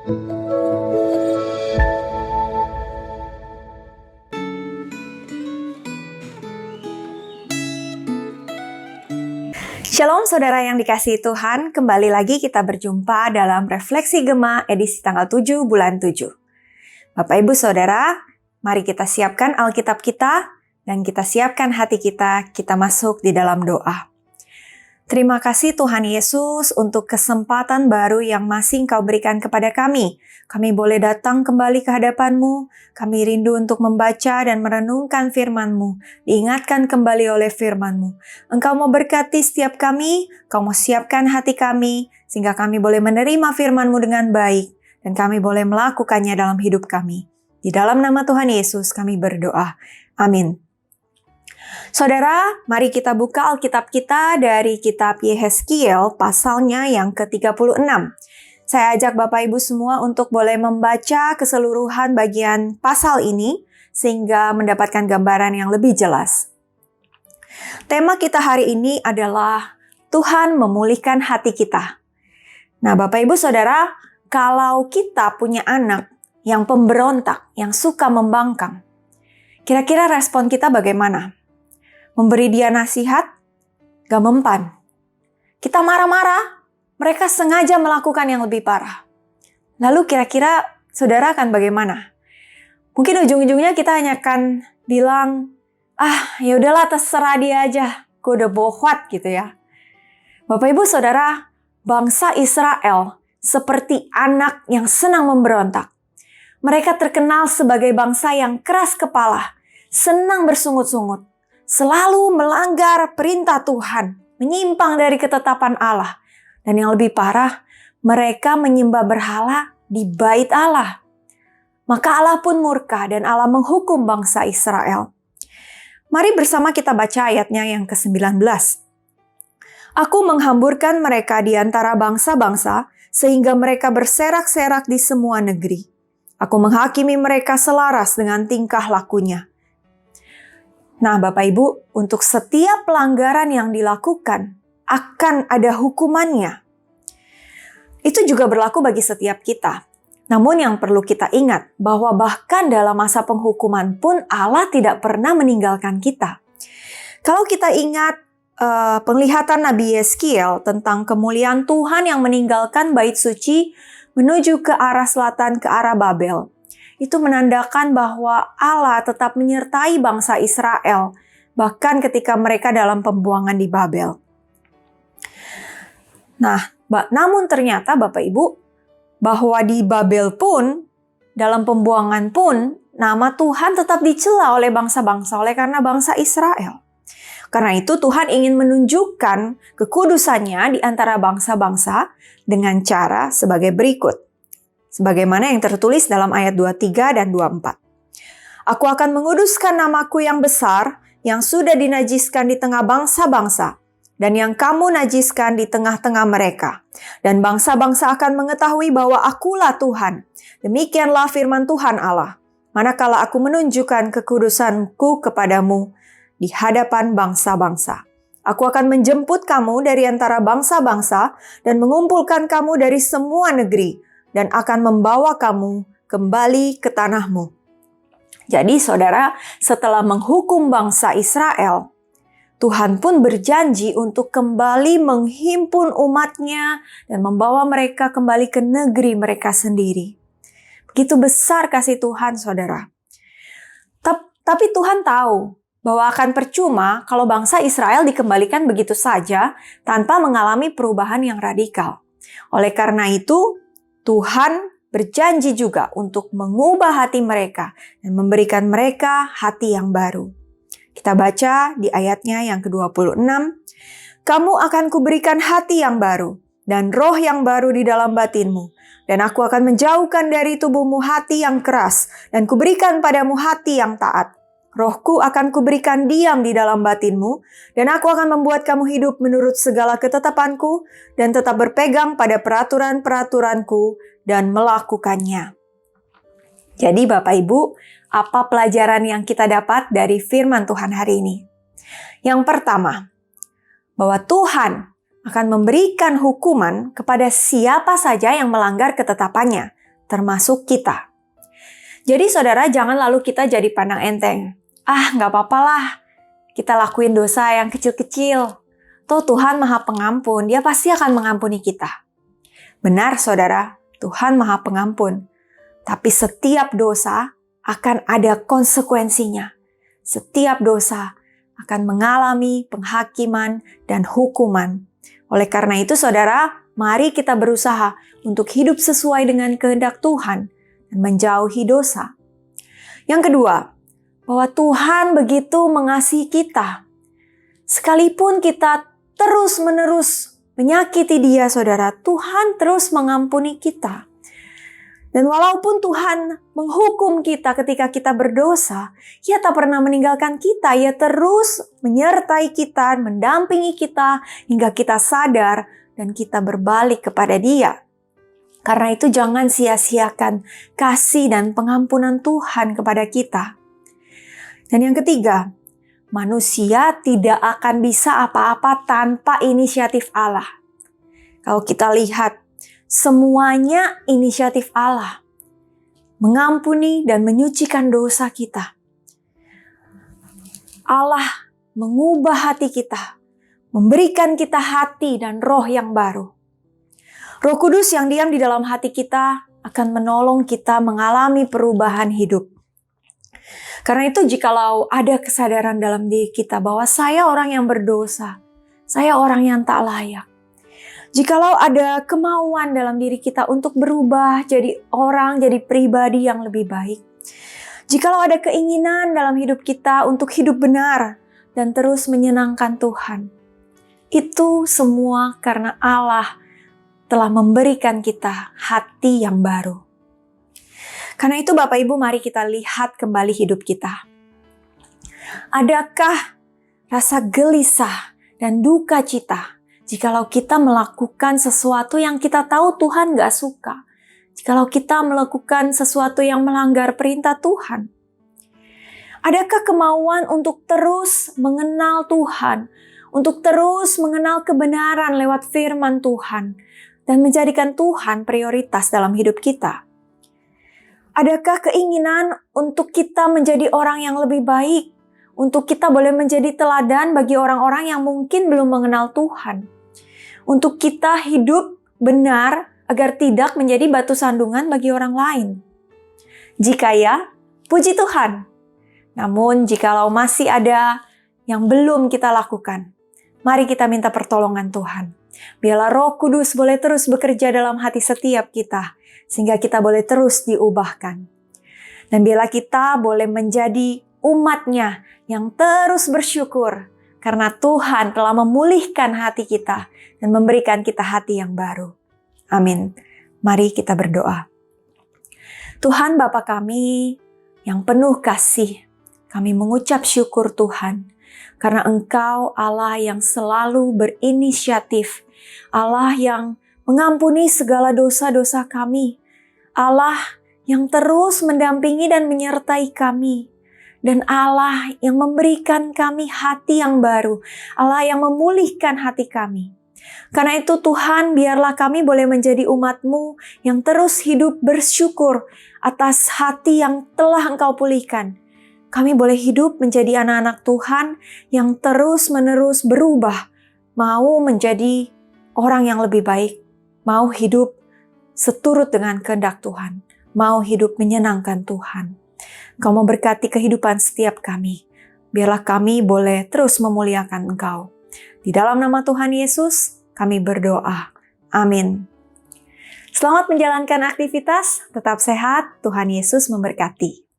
Shalom saudara yang dikasihi Tuhan, kembali lagi kita berjumpa dalam Refleksi Gema edisi tanggal 7 bulan 7. Bapak Ibu Saudara, mari kita siapkan Alkitab kita dan kita siapkan hati kita masuk di dalam doa. Terima kasih Tuhan Yesus untuk kesempatan baru yang masih Engkau berikan kepada kami. Kami boleh datang kembali ke hadapan-Mu. Kami rindu untuk membaca dan merenungkan firman-Mu. Diingatkan kembali oleh firman-Mu. Engkau mau berkati setiap kami, Engkau mau siapkan hati kami, sehingga kami boleh menerima firman-Mu dengan baik. Dan kami boleh melakukannya dalam hidup kami. Di dalam nama Tuhan Yesus kami berdoa. Amin. Saudara, mari kita buka Alkitab kita dari kitab Yehezkiel pasalnya yang ke-36. Saya ajak Bapak Ibu semua untuk boleh membaca keseluruhan bagian pasal ini sehingga mendapatkan gambaran yang lebih jelas. Tema kita hari ini adalah Tuhan memulihkan hati kita. Nah, Bapak Ibu Saudara, kalau kita punya anak yang pemberontak, yang suka membangkang, kira-kira respon kita bagaimana? Memberi dia nasihat, gak mempan. Kita marah-marah, mereka sengaja melakukan yang lebih parah. Lalu kira-kira saudara akan bagaimana? Mungkin ujung-ujungnya kita hanya akan bilang, ya udahlah terserah dia aja, gue udah bohwat gitu ya. Bapak Ibu Saudara, bangsa Israel seperti anak yang senang memberontak. Mereka terkenal sebagai bangsa yang keras kepala, senang bersungut-sungut. Selalu melanggar perintah Tuhan, menyimpang dari ketetapan Allah. Dan yang lebih parah, mereka menyembah berhala di bait Allah. Maka Allah pun murka dan Allah menghukum bangsa Israel. Mari bersama kita baca ayatnya yang ke-19. Aku menghamburkan mereka di antara bangsa-bangsa, sehingga mereka berserak-serak di semua negeri. Aku menghakimi mereka selaras dengan tingkah lakunya. Nah, Bapak Ibu, untuk setiap pelanggaran yang dilakukan akan ada hukumannya. Itu juga berlaku bagi setiap kita. Namun yang perlu kita ingat bahwa bahkan dalam masa penghukuman pun Allah tidak pernah meninggalkan kita. Kalau kita ingat penglihatan Nabi Yehezkiel tentang kemuliaan Tuhan yang meninggalkan bait suci menuju ke arah selatan, ke arah Babel. Itu menandakan bahwa Allah tetap menyertai bangsa Israel, bahkan ketika mereka dalam pembuangan di Babel. Nah, namun ternyata Bapak Ibu, bahwa di Babel pun, dalam pembuangan pun, nama Tuhan tetap dicela oleh bangsa-bangsa, oleh karena bangsa Israel. Karena itu Tuhan ingin menunjukkan kekudusannya di antara bangsa-bangsa dengan cara sebagai berikut. Sebagaimana yang tertulis dalam ayat 23 dan 24. Aku akan menguduskan namaku yang besar, yang sudah dinajiskan di tengah bangsa-bangsa, dan yang kamu najiskan di tengah-tengah mereka. Dan bangsa-bangsa akan mengetahui bahwa akulah Tuhan. Demikianlah firman Tuhan Allah. Manakala aku menunjukkan kekudusanku kepadamu di hadapan bangsa-bangsa. Aku akan menjemput kamu dari antara bangsa-bangsa dan mengumpulkan kamu dari semua negeri, dan akan membawa kamu kembali ke tanahmu. Jadi saudara, setelah menghukum bangsa Israel, Tuhan pun berjanji untuk kembali menghimpun umatnya dan membawa mereka kembali ke negeri mereka sendiri. Begitu besar kasih Tuhan, saudara. Tapi Tuhan tahu bahwa akan percuma kalau bangsa Israel dikembalikan begitu saja tanpa mengalami perubahan yang radikal. Oleh karena itu, Tuhan berjanji juga untuk mengubah hati mereka dan memberikan mereka hati yang baru. Kita baca di ayatnya yang ke-26. Kamu akan kuberikan hati yang baru dan roh yang baru di dalam batinmu. Dan aku akan menjauhkan dari tubuhmu hati yang keras dan kuberikan padamu hati yang taat. Rohku akan kuberikan diam di dalam batinmu, dan aku akan membuat kamu hidup menurut segala ketetapanku, dan tetap berpegang pada peraturan-peraturanku, dan melakukannya. Jadi Bapak Ibu, apa pelajaran yang kita dapat dari firman Tuhan hari ini? Yang pertama, bahwa Tuhan akan memberikan hukuman kepada siapa saja yang melanggar ketetapannya, termasuk kita. Jadi saudara, jangan lalu kita jadi pandang enteng. Nggak apa-apalah, kita lakuin dosa yang kecil-kecil. Toh Tuhan Maha Pengampun, Dia pasti akan mengampuni kita. Benar saudara, Tuhan Maha Pengampun. Tapi setiap dosa akan ada konsekuensinya. Setiap dosa akan mengalami penghakiman dan hukuman. Oleh karena itu saudara, mari kita berusaha untuk hidup sesuai dengan kehendak Tuhan dan menjauhi dosa. Yang kedua, bahwa Tuhan begitu mengasihi kita. Sekalipun kita terus-menerus menyakiti Dia, saudara, Tuhan terus mengampuni kita. Dan walaupun Tuhan menghukum kita ketika kita berdosa, Ia tak pernah meninggalkan kita. Ia terus menyertai kita, mendampingi kita hingga kita sadar dan kita berbalik kepada Dia. Karena itu jangan sia-siakan kasih dan pengampunan Tuhan kepada kita. Dan yang ketiga, manusia tidak akan bisa apa-apa tanpa inisiatif Allah. Kalau kita lihat, semuanya inisiatif Allah. Mengampuni dan menyucikan dosa kita. Allah mengubah hati kita, memberikan kita hati dan roh yang baru. Roh Kudus yang diam di dalam hati kita akan menolong kita mengalami perubahan hidup. Karena itu jikalau ada kesadaran dalam diri kita bahwa saya orang yang berdosa, saya orang yang tak layak. Jikalau ada kemauan dalam diri kita untuk berubah jadi orang, jadi pribadi yang lebih baik. Jikalau ada keinginan dalam hidup kita untuk hidup benar dan terus menyenangkan Tuhan. Itu semua karena Allah telah memberikan kita hati yang baru. Karena itu Bapak Ibu, mari kita lihat kembali hidup kita. Adakah rasa gelisah dan duka cita jikalau kita melakukan sesuatu yang kita tahu Tuhan gak suka? Jikalau kita melakukan sesuatu yang melanggar perintah Tuhan? Adakah kemauan untuk terus mengenal Tuhan, untuk terus mengenal kebenaran lewat firman Tuhan, dan menjadikan Tuhan prioritas dalam hidup kita? Adakah keinginan untuk kita menjadi orang yang lebih baik? Untuk kita boleh menjadi teladan bagi orang-orang yang mungkin belum mengenal Tuhan? Untuk kita hidup benar agar tidak menjadi batu sandungan bagi orang lain? Jika ya, puji Tuhan. Namun jikalau masih ada yang belum kita lakukan, mari kita minta pertolongan Tuhan. Biarlah Roh Kudus boleh terus bekerja dalam hati setiap kita, sehingga kita boleh terus diubahkan. Dan biarlah kita boleh menjadi umat-Nya yang terus bersyukur, karena Tuhan telah memulihkan hati kita dan memberikan kita hati yang baru. Amin. Mari kita berdoa. Tuhan Bapa kami yang penuh kasih, kami mengucap syukur Tuhan, karena Engkau Allah yang selalu berinisiatif, Allah yang mengampuni segala dosa-dosa kami, Allah yang terus mendampingi dan menyertai kami, dan Allah yang memberikan kami hati yang baru, Allah yang memulihkan hati kami. Karena itu Tuhan, biarlah kami boleh menjadi umat-Mu yang terus hidup bersyukur atas hati yang telah Engkau pulihkan. Kami boleh hidup menjadi anak-anak Tuhan yang terus-menerus berubah, mau menjadi orang yang lebih baik, mau hidup seturut dengan kehendak Tuhan, mau hidup menyenangkan Tuhan. Engkau memberkati kehidupan setiap kami. Biarlah kami boleh terus memuliakan Engkau. Di dalam nama Tuhan Yesus, kami berdoa. Amin. Selamat menjalankan aktivitas, tetap sehat, Tuhan Yesus memberkati.